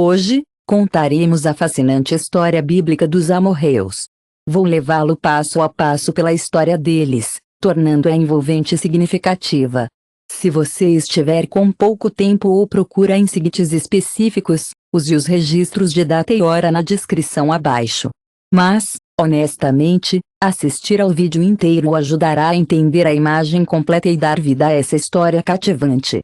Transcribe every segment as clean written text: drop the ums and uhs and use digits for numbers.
Hoje, contaremos a fascinante história bíblica dos amorreus. Vou levá-lo passo a passo pela história deles, tornando-a envolvente e significativa. Se você estiver com pouco tempo ou procura em sites específicos, use os registros de data e hora na descrição abaixo. Mas, honestamente, assistir ao vídeo inteiro o ajudará a entender a imagem completa e dar vida a essa história cativante.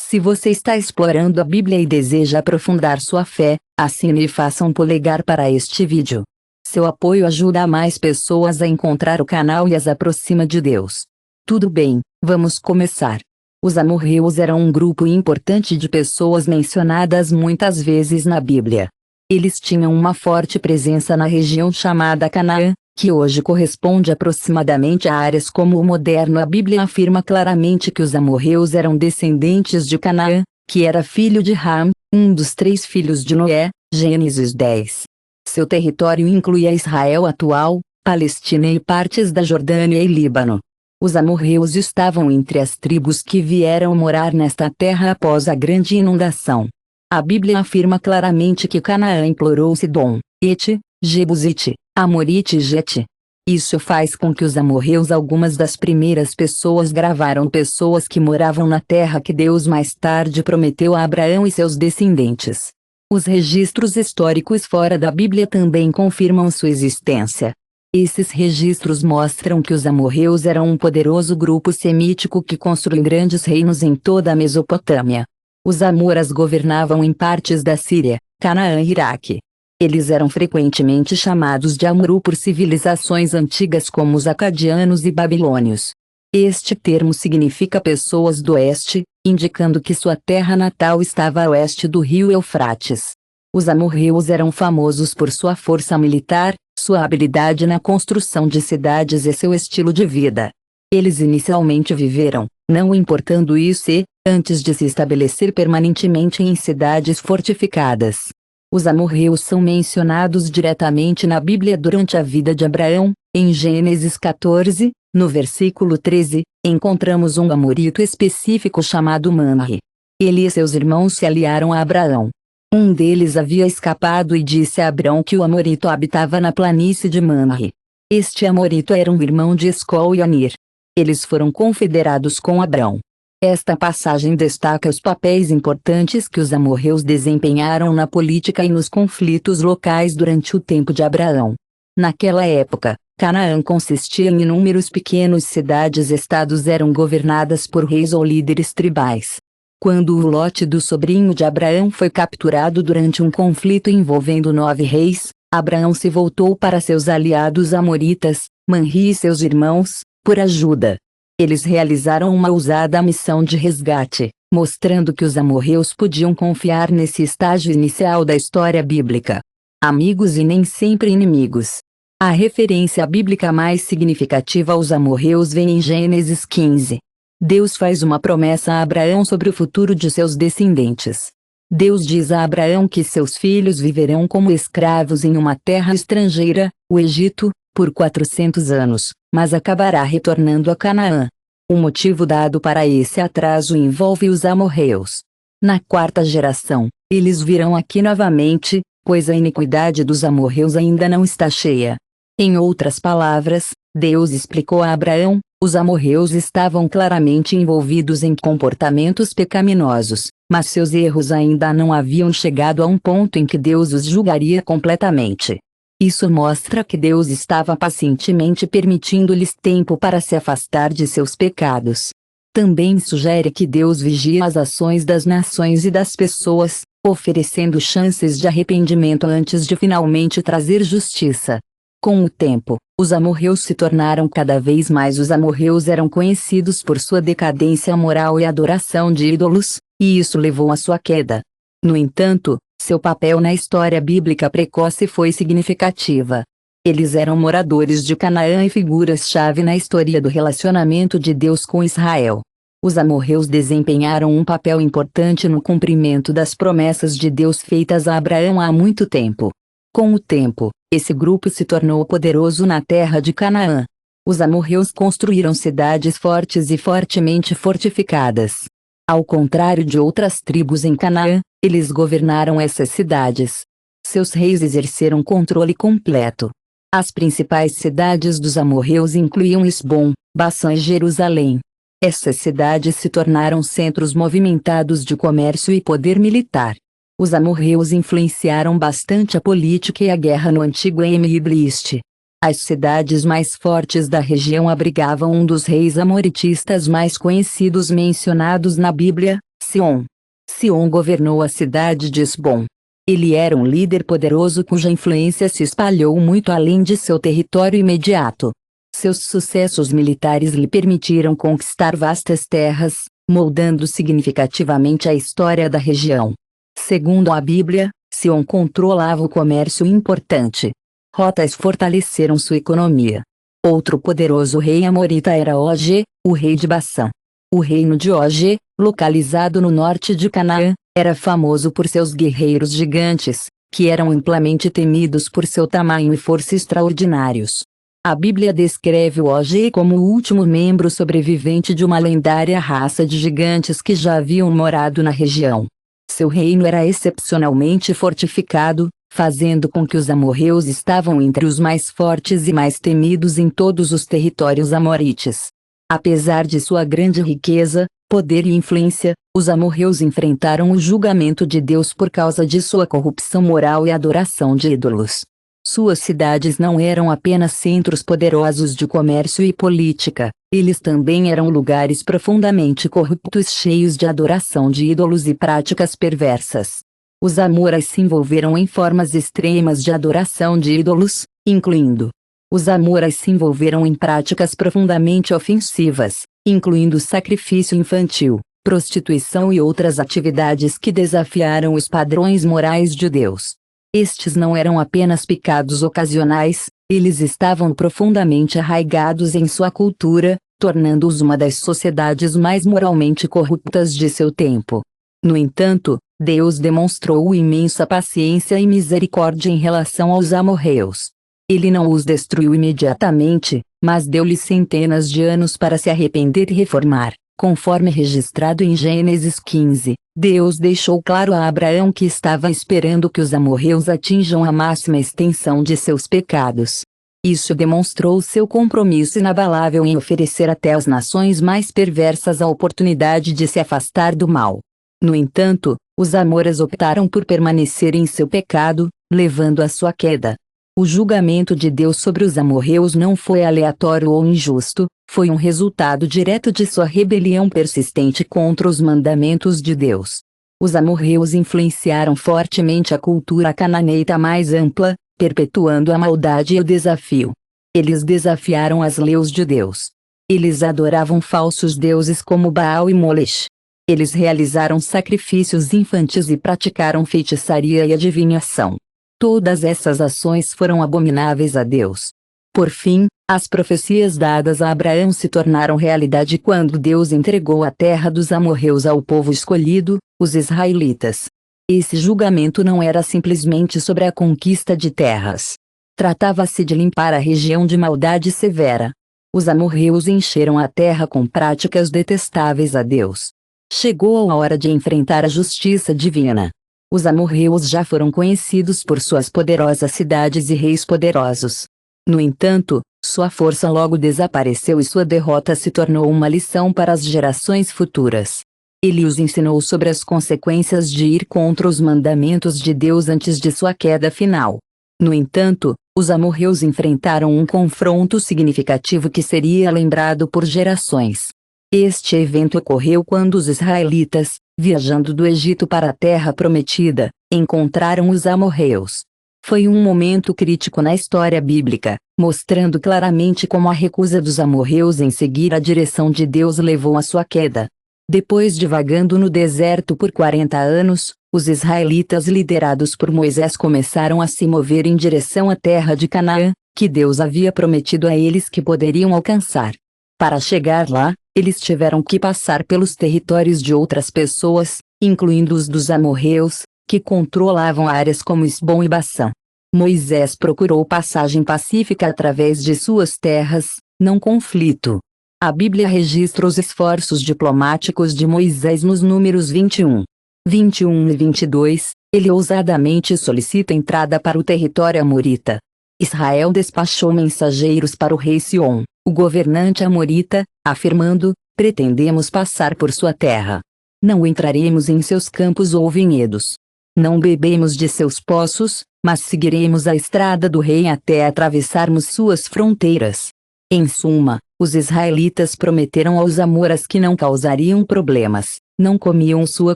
Se você está explorando a Bíblia e deseja aprofundar sua fé, assine e faça um polegar para este vídeo. Seu apoio ajuda a mais pessoas a encontrar o canal e as aproxima de Deus. Tudo bem, vamos começar. Os amorreus eram um grupo importante de pessoas mencionadas muitas vezes na Bíblia. Eles tinham uma forte presença na região chamada Canaã, que hoje corresponde aproximadamente a áreas como o moderno. A Bíblia afirma claramente que os amorreus eram descendentes de Canaã, que era filho de Ham, um dos 3 filhos de Noé, Gênesis 10. Seu território incluía Israel atual, Palestina e partes da Jordânia e Líbano. Os amorreus estavam entre as tribos que vieram morar nesta terra após a grande inundação. A Bíblia afirma claramente que Canaã implorou Sidom, Hete, Jebusite, Amorite e Gete. Isso faz com que os amorreus, algumas das primeiras pessoas gravaram pessoas que moravam na terra que Deus mais tarde prometeu a Abraão e seus descendentes. Os registros históricos fora da Bíblia também confirmam sua existência. Esses registros mostram que os amorreus eram um poderoso grupo semítico que construiu grandes reinos em toda a Mesopotâmia. Os amoras governavam em partes da Síria, Canaã e Iraque. Eles eram frequentemente chamados de Amorru por civilizações antigas como os acadianos e babilônios. Este termo significa pessoas do oeste, indicando que sua terra natal estava a oeste do rio Eufrates. Os amorreus eram famosos por sua força militar, sua habilidade na construção de cidades e seu estilo de vida. Eles inicialmente viveram, não importando isso antes de se estabelecer permanentemente em cidades fortificadas. Os amorreus são mencionados diretamente na Bíblia durante a vida de Abraão. Em Gênesis 14, no versículo 13, encontramos um amorito específico chamado Mamre. Ele e seus irmãos se aliaram a Abraão. Um deles havia escapado e disse a Abrão que o amorito habitava na planície de Mamre. Este amorito era um irmão de Escol e Anir. Eles foram confederados com Abrão. Esta passagem destaca os papéis importantes que os amorreus desempenharam na política e nos conflitos locais durante o tempo de Abraão. Naquela época, Canaã consistia em inúmeros pequenos cidades-estados eram governadas por reis ou líderes tribais. Quando o lote do sobrinho de Abraão foi capturado durante um conflito envolvendo 9 reis, Abraão se voltou para seus aliados amoritas, Manri e seus irmãos, por ajuda. Eles realizaram uma ousada missão de resgate, mostrando que os amorreus podiam confiar nesse estágio inicial da história bíblica. Amigos e nem sempre inimigos. A referência bíblica mais significativa aos amorreus vem em Gênesis 15. Deus faz uma promessa a Abraão sobre o futuro de seus descendentes. Deus diz a Abraão que seus filhos viverão como escravos em uma terra estrangeira, o Egito, por 400 anos, mas acabará retornando a Canaã. O motivo dado para esse atraso envolve os amorreus. Na 4ª geração, eles virão aqui novamente, pois a iniquidade dos amorreus ainda não está cheia. Em outras palavras, Deus explicou a Abraão, os amorreus estavam claramente envolvidos em comportamentos pecaminosos, mas seus erros ainda não haviam chegado a um ponto em que Deus os julgaria completamente. Isso mostra que Deus estava pacientemente permitindo-lhes tempo para se afastar de seus pecados. Também sugere que Deus vigia as ações das nações e das pessoas, oferecendo chances de arrependimento antes de finalmente trazer justiça. Com o tempo, os amorreus se tornaram cada vez mais. Os amorreus eram conhecidos por sua decadência moral e adoração de ídolos, e isso levou à sua queda. No entanto, seu papel na história bíblica precoce foi significativa. Eles eram moradores de Canaã e figuras-chave na história do relacionamento de Deus com Israel. Os amorreus desempenharam um papel importante no cumprimento das promessas de Deus feitas a Abraão há muito tempo. Com o tempo, esse grupo se tornou poderoso na terra de Canaã. Os amorreus construíram cidades fortes e fortemente fortificadas. Ao contrário de outras tribos em Canaã, eles governaram essas cidades. Seus reis exerceram controle completo. As principais cidades dos amorreus incluíam Esbom, Bassã e Jerusalém. Essas cidades se tornaram centros movimentados de comércio e poder militar. Os amorreus influenciaram bastante a política e a guerra no antigo Mibliste. As cidades mais fortes da região abrigavam um dos reis amoritistas mais conhecidos mencionados na Bíblia, Sion. Sion governou a cidade de Esbom. Ele era um líder poderoso cuja influência se espalhou muito além de seu território imediato. Seus sucessos militares lhe permitiram conquistar vastas terras, moldando significativamente a história da região. Segundo a Bíblia, Sion controlava o comércio importante. Rotas fortaleceram sua economia. Outro poderoso rei amorita era Og, o rei de Bassã. O reino de Og, localizado no norte de Canaã, era famoso por seus guerreiros gigantes, que eram amplamente temidos por seu tamanho e força extraordinários. A Bíblia descreve o Og como o último membro sobrevivente de uma lendária raça de gigantes que já haviam morado na região. Seu reino era excepcionalmente fortificado, fazendo com que os amorreus estavam entre os mais fortes e mais temidos em todos os territórios amorites. Apesar de sua grande riqueza, poder e influência, os amorreus enfrentaram o julgamento de Deus por causa de sua corrupção moral e adoração de ídolos. Suas cidades não eram apenas centros poderosos de comércio e política, eles também eram lugares profundamente corruptos cheios de adoração de ídolos e práticas perversas. Os amoras se envolveram em formas extremas de adoração de ídolos, incluindo. Os amoras se envolveram em práticas profundamente ofensivas, incluindo sacrifício infantil, prostituição e outras atividades que desafiaram os padrões morais de Deus. Estes não eram apenas pecados ocasionais, eles estavam profundamente arraigados em sua cultura, tornando-os uma das sociedades mais moralmente corruptas de seu tempo. No entanto, Deus demonstrou imensa paciência e misericórdia em relação aos amorreus. Ele não os destruiu imediatamente, mas deu-lhes centenas de anos para se arrepender e reformar. Conforme registrado em Gênesis 15, Deus deixou claro a Abraão que estava esperando que os amorreus atinjam a máxima extensão de seus pecados. Isso demonstrou seu compromisso inabalável em oferecer até às nações mais perversas a oportunidade de se afastar do mal. No entanto, os amoras optaram por permanecer em seu pecado, levando à sua queda. O julgamento de Deus sobre os amorreus não foi aleatório ou injusto, foi um resultado direto de sua rebelião persistente contra os mandamentos de Deus. Os amorreus influenciaram fortemente a cultura cananeita mais ampla, perpetuando a maldade e o desafio. Eles desafiaram as leis de Deus. Eles adoravam falsos deuses como Baal e Molech. Eles realizaram sacrifícios infantis e praticaram feitiçaria e adivinhação. Todas essas ações foram abomináveis a Deus. Por fim, as profecias dadas a Abraão se tornaram realidade quando Deus entregou a terra dos amorreus ao povo escolhido, os israelitas. Esse julgamento não era simplesmente sobre a conquista de terras. Tratava-se de limpar a região de maldade severa. Os amorreus encheram a terra com práticas detestáveis a Deus. Chegou a hora de enfrentar a justiça divina. Os amorreus já foram conhecidos por suas poderosas cidades e reis poderosos. No entanto, sua força logo desapareceu e sua derrota se tornou uma lição para as gerações futuras. Ele os ensinou sobre as consequências de ir contra os mandamentos de Deus antes de sua queda final. No entanto, os amorreus enfrentaram um confronto significativo que seria lembrado por gerações. Este evento ocorreu quando os israelitas, viajando do Egito para a Terra Prometida, encontraram os amorreus. Foi um momento crítico na história bíblica, mostrando claramente como a recusa dos amorreus em seguir a direção de Deus levou à sua queda. Depois de vagando no deserto por 40 anos, os israelitas liderados por Moisés começaram a se mover em direção à terra de Canaã, que Deus havia prometido a eles que poderiam alcançar. Para chegar lá, eles tiveram que passar pelos territórios de outras pessoas, incluindo os dos amorreus, que controlavam áreas como Esbom e Bassã. Moisés procurou passagem pacífica através de suas terras, não conflito. A Bíblia registra os esforços diplomáticos de Moisés nos números 21, 21 e 22, ele ousadamente solicita entrada para o território amorita. Israel despachou mensageiros para o rei Sion, o governante amorita, afirmando: pretendemos passar por sua terra. Não entraremos em seus campos ou vinhedos. Não bebemos de seus poços, mas seguiremos a estrada do rei até atravessarmos suas fronteiras. Em suma, os israelitas prometeram aos amoras que não causariam problemas, não comiam sua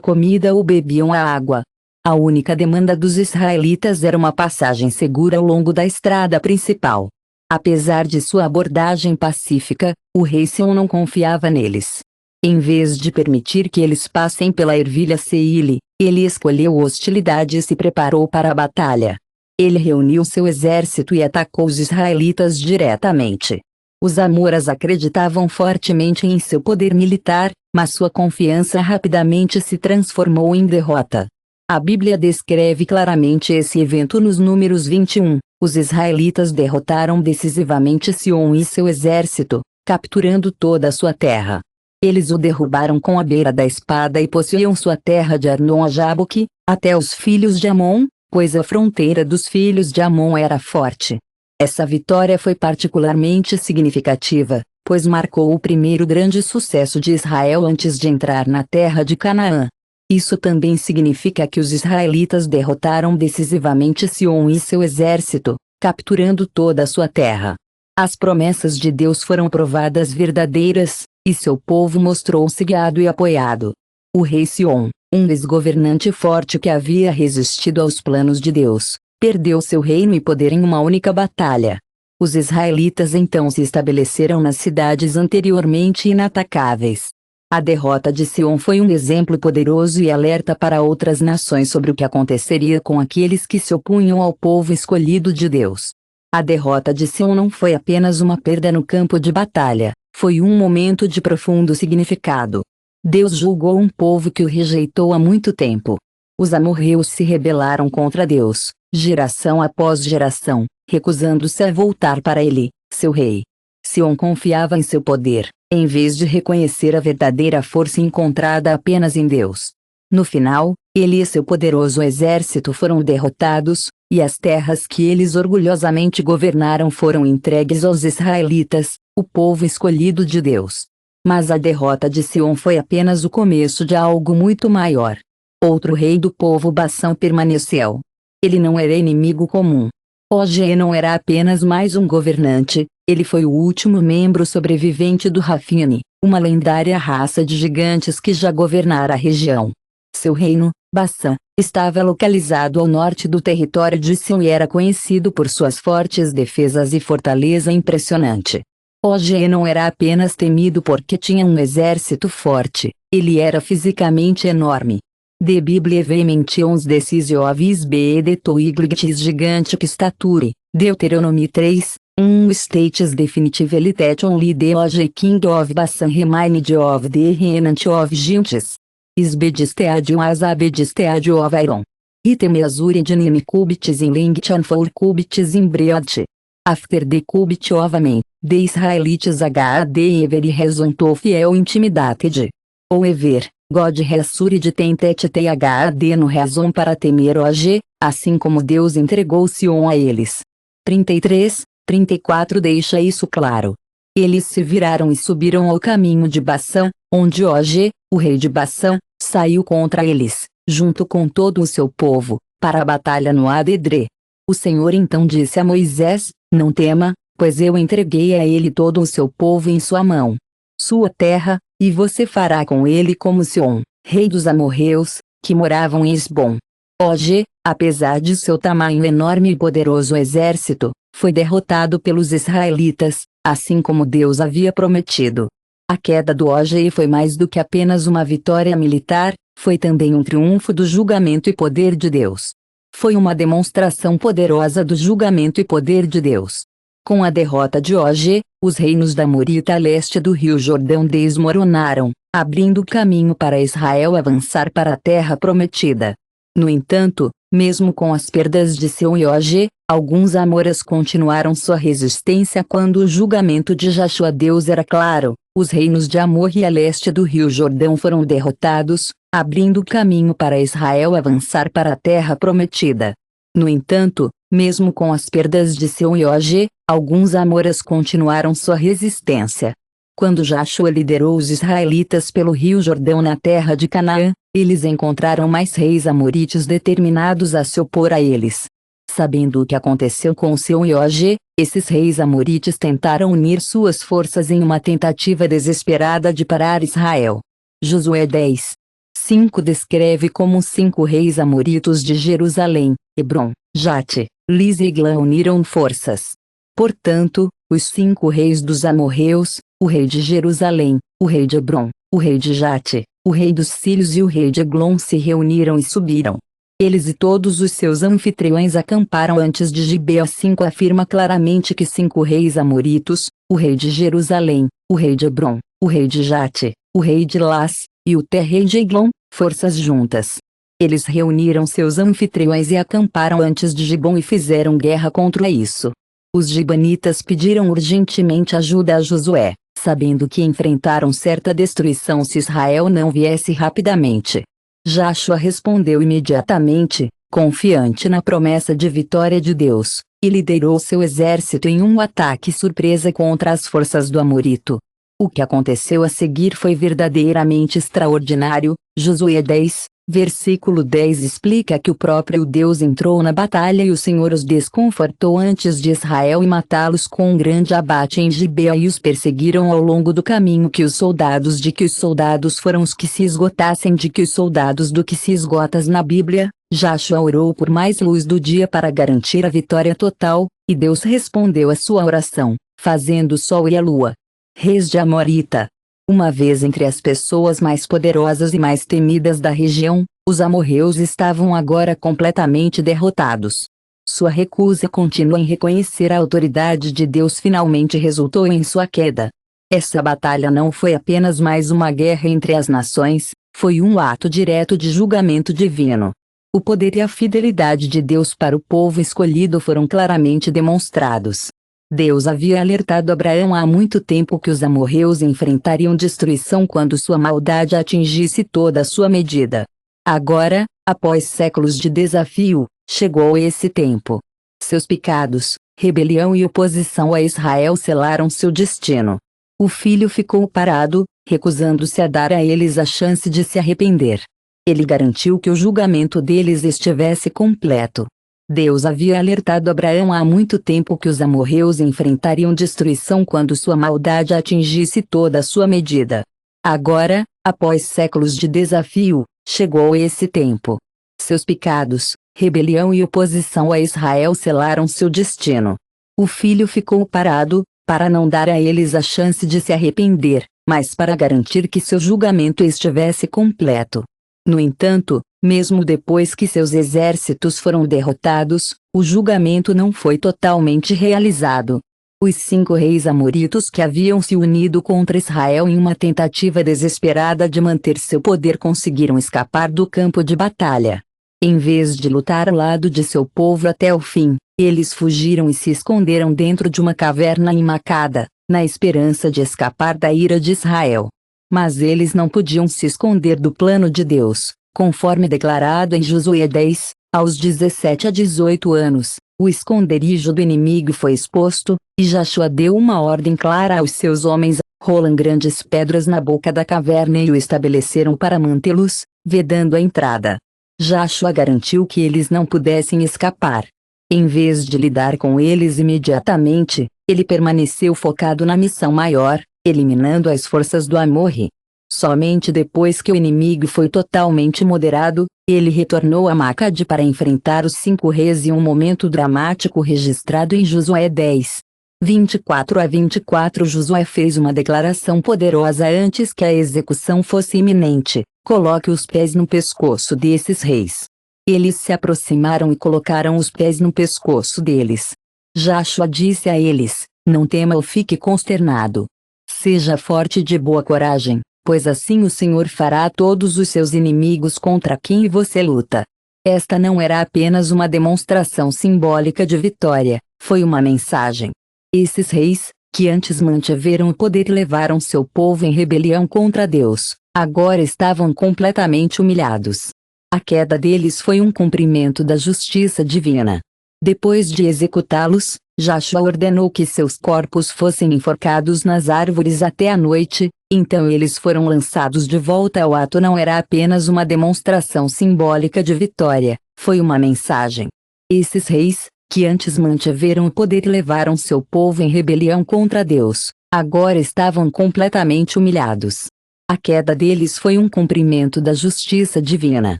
comida ou bebiam a água. A única demanda dos israelitas era uma passagem segura ao longo da estrada principal. Apesar de sua abordagem pacífica, o rei Sion não confiava neles. Em vez de permitir que eles passem pela ervilha Seile, ele escolheu hostilidade e se preparou para a batalha. Ele reuniu seu exército e atacou os israelitas diretamente. Os amoras acreditavam fortemente em seu poder militar, mas sua confiança rapidamente se transformou em derrota. A Bíblia descreve claramente esse evento nos números 21. Os israelitas derrotaram decisivamente Sion e seu exército, capturando toda a sua terra. Eles o derrubaram com a beira da espada e possuíam sua terra de Arnon a Jaboque, até os filhos de Amon, pois a fronteira dos filhos de Amon era forte. Essa vitória foi particularmente significativa, pois marcou o primeiro grande sucesso de Israel antes de entrar na terra de Canaã. Isso também significa que os israelitas derrotaram decisivamente Sion e seu exército, capturando toda a sua terra. As promessas de Deus foram provadas verdadeiras, e seu povo mostrou-se guiado e apoiado. O rei Sion, um ex-governante forte que havia resistido aos planos de Deus, perdeu seu reino e poder em uma única batalha. Os israelitas então se estabeleceram nas cidades anteriormente inatacáveis. A derrota de Sion foi um exemplo poderoso e alerta para outras nações sobre o que aconteceria com aqueles que se opunham ao povo escolhido de Deus. A derrota de Sion não foi apenas uma perda no campo de batalha, foi um momento de profundo significado. Deus julgou um povo que o rejeitou há muito tempo. Os amorreus se rebelaram contra Deus, geração após geração, recusando-se a voltar para ele, seu rei. Sion confiava em seu poder, em vez de reconhecer a verdadeira força encontrada apenas em Deus. No final, ele e seu poderoso exército foram derrotados, e as terras que eles orgulhosamente governaram foram entregues aos israelitas, o povo escolhido de Deus. Mas a derrota de Sion foi apenas o começo de algo muito maior. Outro rei do povo Bassã permaneceu. Ele não era inimigo comum. Og não era apenas mais um governante, ele foi o último membro sobrevivente do Rafine, uma lendária raça de gigantes que já governara a região. Seu reino, Bassã, estava localizado ao norte do território de Sion e era conhecido por suas fortes defesas e fortaleza impressionante. Og não era apenas temido porque tinha um exército forte, ele era fisicamente enorme. The Bible mentions decisiovis de toigligtis gigantic stature, Deuteronomy 3, 1 states definitively that only the Og king of Bassan remained of the remnant of giants. Isbedistadium as abedistadium of Iron. Item azure dinimi cubits in length 4 cubits in breadth. After the cubit of man, the Israelites had ever reason to feel intimidated. However, God reassured them that they had no reason para temer Og, assim como Deus entregou Sion a eles. 33, 34 deixa isso claro. Eles se viraram e subiram ao caminho de Bassã, onde Og, o rei de Bassã, saiu contra eles, junto com todo o seu povo, para a batalha no Adedre. O Senhor então disse a Moisés: não tema, pois eu entreguei a ele todo o seu povo em sua mão. Sua terra, e você fará com ele como Sion, rei dos amorreus, que moravam em Esbom. Og, apesar de seu tamanho enorme e poderoso exército, foi derrotado pelos israelitas, assim como Deus havia prometido. A queda do Og foi mais do que apenas uma vitória militar, foi também um triunfo do julgamento e poder de Deus. Foi uma demonstração poderosa do julgamento e poder de Deus. Com a derrota de Og, os reinos da Amorita a leste do rio Jordão desmoronaram, abrindo caminho para Israel avançar para a terra prometida. No entanto, mesmo com as perdas de seu Iog, alguns amoras continuaram sua resistência quando o julgamento de Joshua Deus era claro. Os reinos de Amor e a leste do rio Jordão foram derrotados, abrindo caminho para Israel avançar para a terra prometida. No entanto, mesmo com as perdas de seu Iog, alguns amoras continuaram sua resistência. Quando Joshua liderou os israelitas pelo rio Jordão na terra de Canaã, eles encontraram mais reis amorites determinados a se opor a eles. Sabendo o que aconteceu com seu Iog, esses reis amorites tentaram unir suas forças em uma tentativa desesperada de parar Israel. Josué 10. 5 descreve como os 5 reis amoritos de Jerusalém, Hebron, Jate, Lis e Eglã uniram forças. Portanto, os 5 reis dos amorreus, o rei de Jerusalém, o rei de Hebron, o rei de Jate, o rei dos Sírios e o rei de Eglon se reuniram e subiram. Eles e todos os seus anfitriões acamparam antes de Gibeá. 5 afirma claramente que 5 reis amoritos, o rei de Jerusalém, o rei de Hebron, o rei de Jate, o rei de Las, e o rei de Eglon, forças juntas. Eles reuniram seus anfitriões e acamparam antes de Gibom e fizeram guerra contra isso. Os gibanitas pediram urgentemente ajuda a Josué, sabendo que enfrentaram certa destruição se Israel não viesse rapidamente. Joshua respondeu imediatamente, confiante na promessa de vitória de Deus, e liderou seu exército em um ataque surpresa contra as forças do Amorito. O que aconteceu a seguir foi verdadeiramente extraordinário. Josué 10, versículo 10 explica que o próprio Deus entrou na batalha e o Senhor os desconfortou antes de Israel e matá-los com um grande abate em Gibeá e os perseguiram ao longo do caminho que os soldados foram os que se esgotassem de que os soldados do que se esgotas na Bíblia. Joshua orou por mais luz do dia para garantir a vitória total, e Deus respondeu a sua oração, fazendo o sol e a lua. Reis de Amorita. Uma vez entre as pessoas mais poderosas e mais temidas da região, os amorreus estavam agora completamente derrotados. Sua recusa contínua em reconhecer a autoridade de Deus finalmente resultou em sua queda. Essa batalha não foi apenas mais uma guerra entre as nações, foi um ato direto de julgamento divino. O poder e a fidelidade de Deus para o povo escolhido foram claramente demonstrados. Deus havia alertado Abraão há muito tempo que os amorreus enfrentariam destruição quando sua maldade atingisse toda a sua medida. Agora, após séculos de desafio, chegou esse tempo. Seus pecados, rebelião e oposição a Israel selaram seu destino. O filho ficou parado, recusando-se a dar a eles a chance de se arrepender. Ele garantiu que o julgamento deles estivesse completo. Deus havia alertado Abraão há muito tempo que os amorreus enfrentariam destruição quando sua maldade atingisse toda a sua medida. Agora, após séculos de desafio, chegou esse tempo. Seus pecados, rebelião e oposição a Israel selaram seu destino. O filho ficou parado, para não dar a eles a chance de se arrepender, mas para garantir que seu julgamento estivesse completo. No entanto, mesmo depois que seus exércitos foram derrotados, o julgamento não foi totalmente realizado. Os 5 reis amoritos que haviam se unido contra Israel em uma tentativa desesperada de manter seu poder conseguiram escapar do campo de batalha. Em vez de lutar ao lado de seu povo até o fim, eles fugiram e se esconderam dentro de uma caverna em Macada, na esperança de escapar da ira de Israel. Mas eles não podiam se esconder do plano de Deus, conforme declarado em Josué 10, aos 17 a 18 anos, o esconderijo do inimigo foi exposto, e Joshua deu uma ordem clara aos seus homens, rolam grandes pedras na boca da caverna e o estabeleceram para mantê-los, vedando a entrada. Joshua garantiu que eles não pudessem escapar. Em vez de lidar com eles imediatamente, ele permaneceu focado na missão maior, eliminando as forças do Amorre. Somente depois que o inimigo foi totalmente moderado, ele retornou a Macade para enfrentar os 5 reis em um momento dramático registrado em Josué 10. 24 a 24. Josué fez uma declaração poderosa antes que a execução fosse iminente: coloque os pés no pescoço desses reis. Eles se aproximaram e colocaram os pés no pescoço deles. Joshua disse a eles: não tema ou fique consternado. Seja forte e de boa coragem, pois assim o Senhor fará a todos os seus inimigos contra quem você luta. Esta não era apenas uma demonstração simbólica de vitória, foi uma mensagem. Esses reis, que antes mantiveram o poder e levaram seu povo em rebelião contra Deus, agora estavam completamente humilhados. A queda deles foi um cumprimento da justiça divina. Depois de executá-los, Joshua ordenou que seus corpos fossem enforcados nas árvores até a noite, então eles foram lançados de volta. O ato não era apenas uma demonstração simbólica de vitória, foi uma mensagem. Esses reis, que antes mantiveram o poder e levaram seu povo em rebelião contra Deus, agora estavam completamente humilhados. A queda deles foi um cumprimento da justiça divina.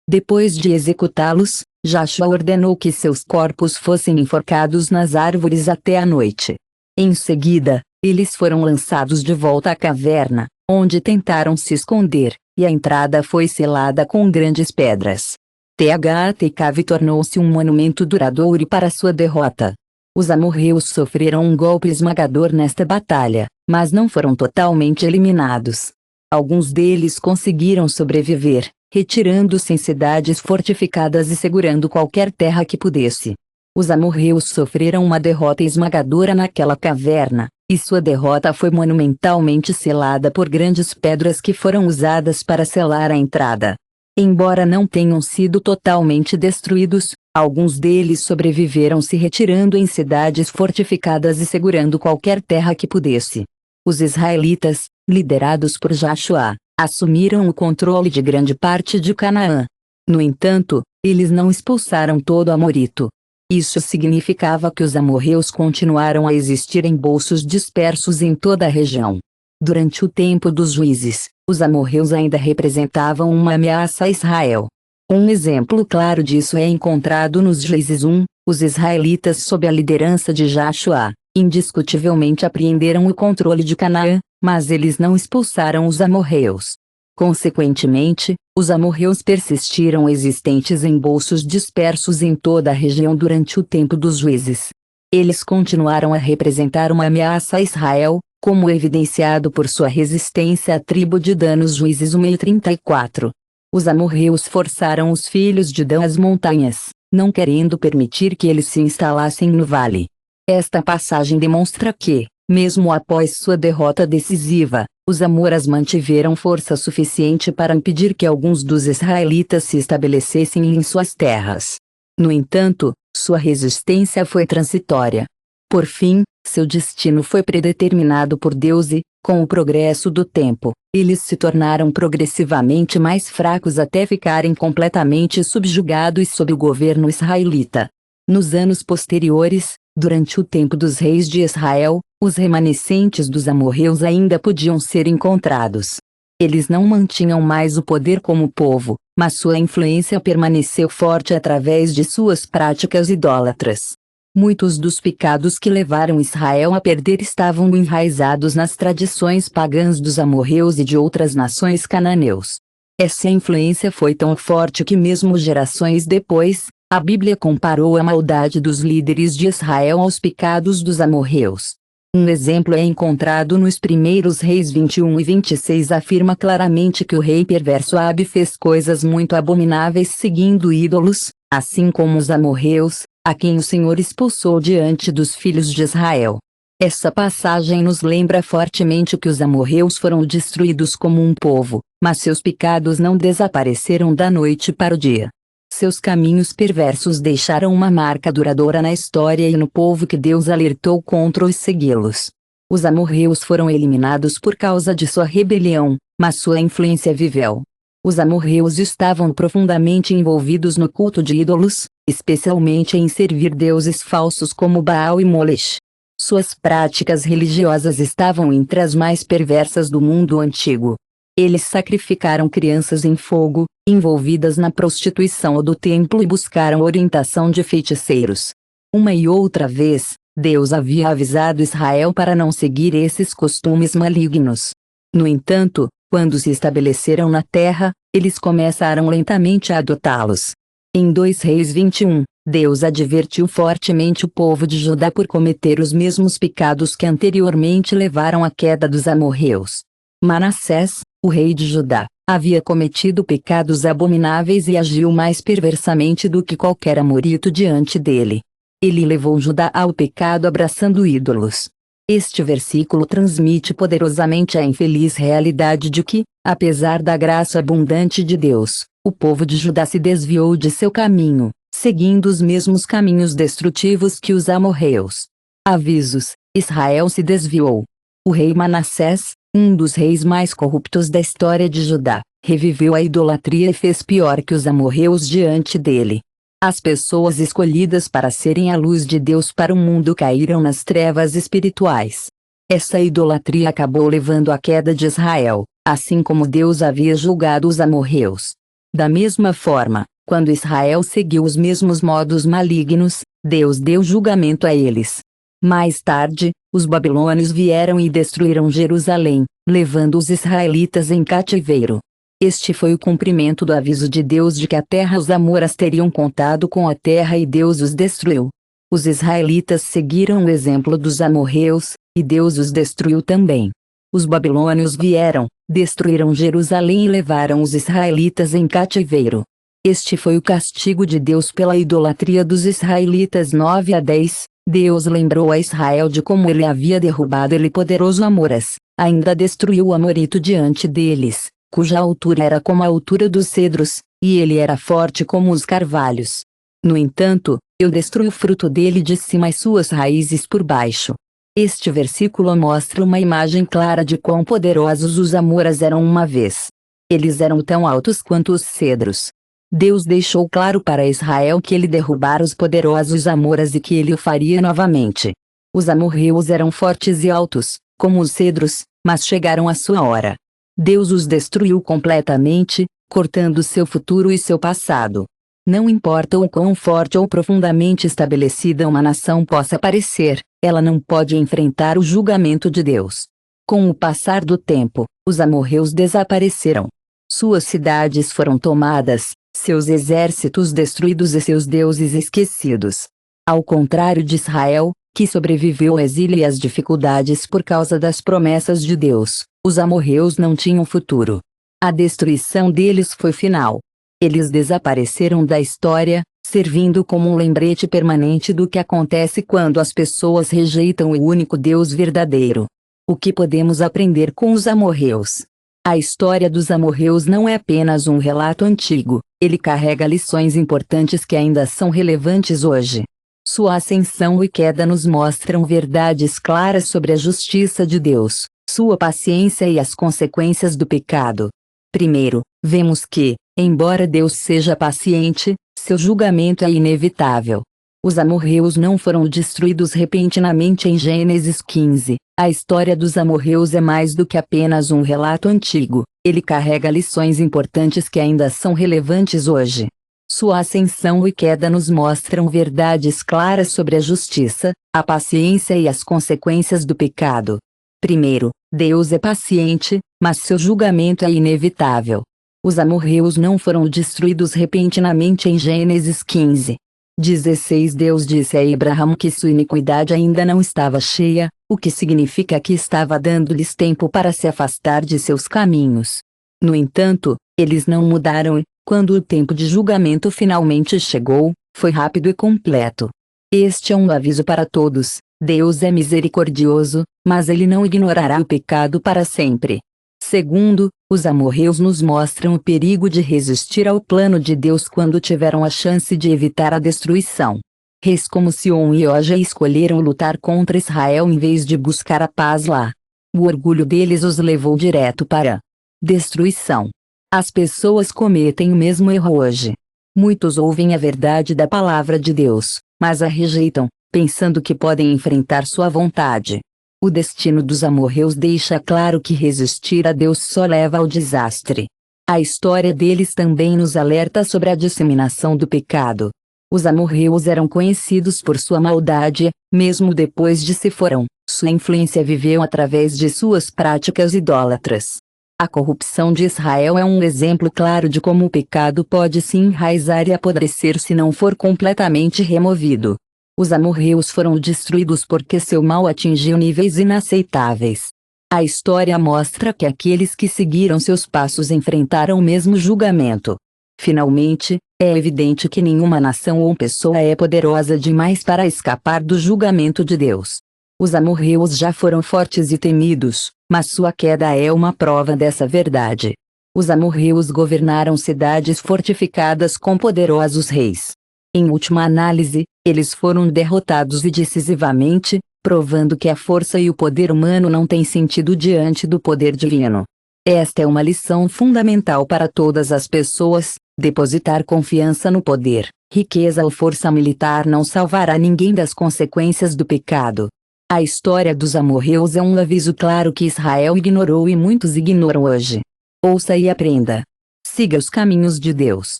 Depois de executá-los, Joshua ordenou que seus corpos fossem enforcados nas árvores até a noite. Em seguida, eles foram lançados de volta à caverna, onde tentaram se esconder, e a entrada foi selada com grandes pedras. THTK tornou-se um monumento duradouro para sua derrota. Os amorreus sofreram um golpe esmagador nesta batalha, mas não foram totalmente eliminados. Alguns deles conseguiram sobreviver, retirando-se em cidades fortificadas e segurando qualquer terra que pudesse. Os amorreus sofreram uma derrota esmagadora naquela caverna, e sua derrota foi monumentalmente selada por grandes pedras que foram usadas para selar a entrada. Embora não tenham sido totalmente destruídos, alguns deles sobreviveram se retirando em cidades fortificadas e segurando qualquer terra que pudesse. Os israelitas, liderados por Joshua, assumiram o controle de grande parte de Canaã. No entanto, eles não expulsaram todo Amorito. Isso significava que os amorreus continuaram a existir em bolsos dispersos em toda a região. Durante o tempo dos juízes, os amorreus ainda representavam uma ameaça a Israel. Um exemplo claro disso é encontrado nos Juízes 1, os israelitas sob a liderança de Joshua, indiscutivelmente apreenderam o controle de Canaã, mas eles não expulsaram os amorreus. Consequentemente, os amorreus persistiram existentes em bolsos dispersos em toda a região durante o tempo dos juízes. Eles continuaram a representar uma ameaça a Israel, como evidenciado por sua resistência à tribo de Dan nos Juízes 1 e 34. Os amorreus forçaram os filhos de Dan às montanhas, não querendo permitir que eles se instalassem no vale. Esta passagem demonstra que, mesmo após sua derrota decisiva, os amoras mantiveram força suficiente para impedir que alguns dos israelitas se estabelecessem em suas terras. No entanto, sua resistência foi transitória. Por fim, seu destino foi predeterminado por Deus e, com o progresso do tempo, eles se tornaram progressivamente mais fracos até ficarem completamente subjugados sob o governo israelita. Nos anos posteriores, durante o tempo dos reis de Israel, os remanescentes dos amorreus ainda podiam ser encontrados. Eles não mantinham mais o poder como povo, mas sua influência permaneceu forte através de suas práticas idólatras. Muitos dos pecados que levaram Israel a perder estavam enraizados nas tradições pagãs dos amorreus e de outras nações cananeus. Essa influência foi tão forte que mesmo gerações depois, a Bíblia comparou a maldade dos líderes de Israel aos pecados dos amorreus. Um exemplo é encontrado nos primeiros Reis 21 e 26, afirma claramente que o rei perverso Abe fez coisas muito abomináveis seguindo ídolos, assim como os amorreus, a quem o Senhor expulsou diante dos filhos de Israel. Essa passagem nos lembra fortemente que os amorreus foram destruídos como um povo, mas seus pecados não desapareceram da noite para o dia. Seus caminhos perversos deixaram uma marca duradoura na história e no povo que Deus alertou contra os segui-los. Os amorreus foram eliminados por causa de sua rebelião, mas sua influência viveu. Os amorreus estavam profundamente envolvidos no culto de ídolos, especialmente em servir deuses falsos como Baal e Molech. Suas práticas religiosas estavam entre as mais perversas do mundo antigo. Eles sacrificaram crianças em fogo, envolvidas na prostituição do templo, e buscaram orientação de feiticeiros. Uma e outra vez, Deus havia avisado Israel para não seguir esses costumes malignos. No entanto, quando se estabeleceram na terra, eles começaram lentamente a adotá-los. Em 2 Reis 21, Deus advertiu fortemente o povo de Judá por cometer os mesmos pecados que anteriormente levaram à queda dos amorreus. Manassés, o rei de Judá, Havia cometido pecados abomináveis e agiu mais perversamente do que qualquer amorito diante dele. Ele levou Judá ao pecado abraçando ídolos. Este versículo transmite poderosamente a infeliz realidade de que, apesar da graça abundante de Deus, o povo de Judá se desviou de seu caminho, seguindo os mesmos caminhos destrutivos que os amorreus. Avisos: Israel se desviou. O rei Manassés, um dos reis mais corruptos da história de Judá, reviveu a idolatria e fez pior que os amorreus diante dele. As pessoas escolhidas para serem a luz de Deus para o mundo caíram nas trevas espirituais. Essa idolatria acabou levando à queda de Israel, assim como Deus havia julgado os amorreus. Da mesma forma, quando Israel seguiu os mesmos modos malignos, Deus deu julgamento a eles. Mais tarde, os babilônios vieram e destruíram Jerusalém, levando os israelitas em cativeiro. Este foi o cumprimento do aviso de Deus de que a terra os amoras teriam contado com a terra e Deus os destruiu. Os israelitas seguiram o exemplo dos amorreus, e Deus os destruiu também. Os babilônios vieram, destruíram Jerusalém e levaram os israelitas em cativeiro. Este foi o castigo de Deus pela idolatria dos israelitas. 9-10. Deus lembrou a Israel de como ele havia derrubado ele poderoso Amoras, ainda destruiu o Amorito diante deles, cuja altura era como a altura dos cedros, e ele era forte como os carvalhos. No entanto, eu destruí o fruto dele de cima e suas raízes por baixo. Este versículo mostra uma imagem clara de quão poderosos os Amoras eram uma vez. Eles eram tão altos quanto os cedros. Deus deixou claro para Israel que ele derrubara os poderosos Amoras e que ele o faria novamente. Os amorreus eram fortes e altos, como os cedros, mas chegaram a sua hora. Deus os destruiu completamente, cortando seu futuro e seu passado. Não importa o quão forte ou profundamente estabelecida uma nação possa parecer, ela não pode enfrentar o julgamento de Deus. Com o passar do tempo, os amorreus desapareceram. Suas cidades foram tomadas, seus exércitos destruídos e seus deuses esquecidos. Ao contrário de Israel, que sobreviveu ao exílio e às dificuldades por causa das promessas de Deus, os amorreus não tinham futuro. A destruição deles foi final. Eles desapareceram da história, servindo como um lembrete permanente do que acontece quando as pessoas rejeitam o único Deus verdadeiro. O que podemos aprender com os amorreus? A história dos amorreus não é apenas um relato antigo, ele carrega lições importantes que ainda são relevantes hoje. Sua ascensão e queda nos mostram verdades claras sobre a justiça de Deus, sua paciência e as consequências do pecado. Primeiro, vemos que, embora Deus seja paciente, seu julgamento é inevitável. Os amorreus não foram destruídos repentinamente em Gênesis 15. A história dos amorreus é mais do que apenas um relato antigo, ele carrega lições importantes que ainda são relevantes hoje. Sua ascensão e queda nos mostram verdades claras sobre a justiça, a paciência e as consequências do pecado. Primeiro, Deus é paciente, mas seu julgamento é inevitável. Os amorreus não foram destruídos repentinamente em Gênesis 15. 16 Deus disse a Abraão que sua iniquidade ainda não estava cheia, o que significa que estava dando-lhes tempo para se afastar de seus caminhos. No entanto, eles não mudaram e, quando o tempo de julgamento finalmente chegou, foi rápido e completo. Este é um aviso para todos: Deus é misericordioso, mas ele não ignorará o pecado para sempre. Segundo, os amorreus nos mostram o perigo de resistir ao plano de Deus quando tiveram a chance de evitar a destruição. Reis como Sion e Og escolheram lutar contra Israel em vez de buscar a paz lá. O orgulho deles os levou direto para a destruição. As pessoas cometem o mesmo erro hoje. Muitos ouvem a verdade da palavra de Deus, mas a rejeitam, pensando que podem enfrentar sua vontade. O destino dos amorreus deixa claro que resistir a Deus só leva ao desastre. A história deles também nos alerta sobre a disseminação do pecado. Os amorreus eram conhecidos por sua maldade, mesmo depois de se foram, sua influência viveu através de suas práticas idólatras. A corrupção de Israel é um exemplo claro de como o pecado pode se enraizar e apodrecer se não for completamente removido. Os amorreus foram destruídos porque seu mal atingiu níveis inaceitáveis. A história mostra que aqueles que seguiram seus passos enfrentaram o mesmo julgamento. Finalmente, é evidente que nenhuma nação ou pessoa é poderosa demais para escapar do julgamento de Deus. Os amorreus já foram fortes e temidos, mas sua queda é uma prova dessa verdade. Os amorreus governaram cidades fortificadas com poderosos reis. Em última análise, eles foram derrotados e decisivamente, provando que a força e o poder humano não têm sentido diante do poder divino. Esta é uma lição fundamental para todas as pessoas: depositar confiança no poder, riqueza ou força militar não salvará ninguém das consequências do pecado. A história dos amorreus é um aviso claro que Israel ignorou e muitos ignoram hoje. Ouça e aprenda. Siga os caminhos de Deus.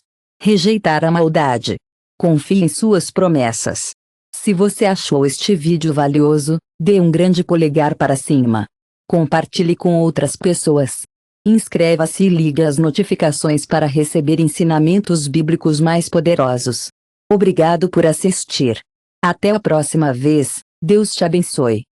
Rejeitar a maldade. Confie em suas promessas. Se você achou este vídeo valioso, dê um grande polegar para cima. Compartilhe com outras pessoas. Inscreva-se e ligue as notificações para receber ensinamentos bíblicos mais poderosos. Obrigado por assistir. Até a próxima vez, Deus te abençoe.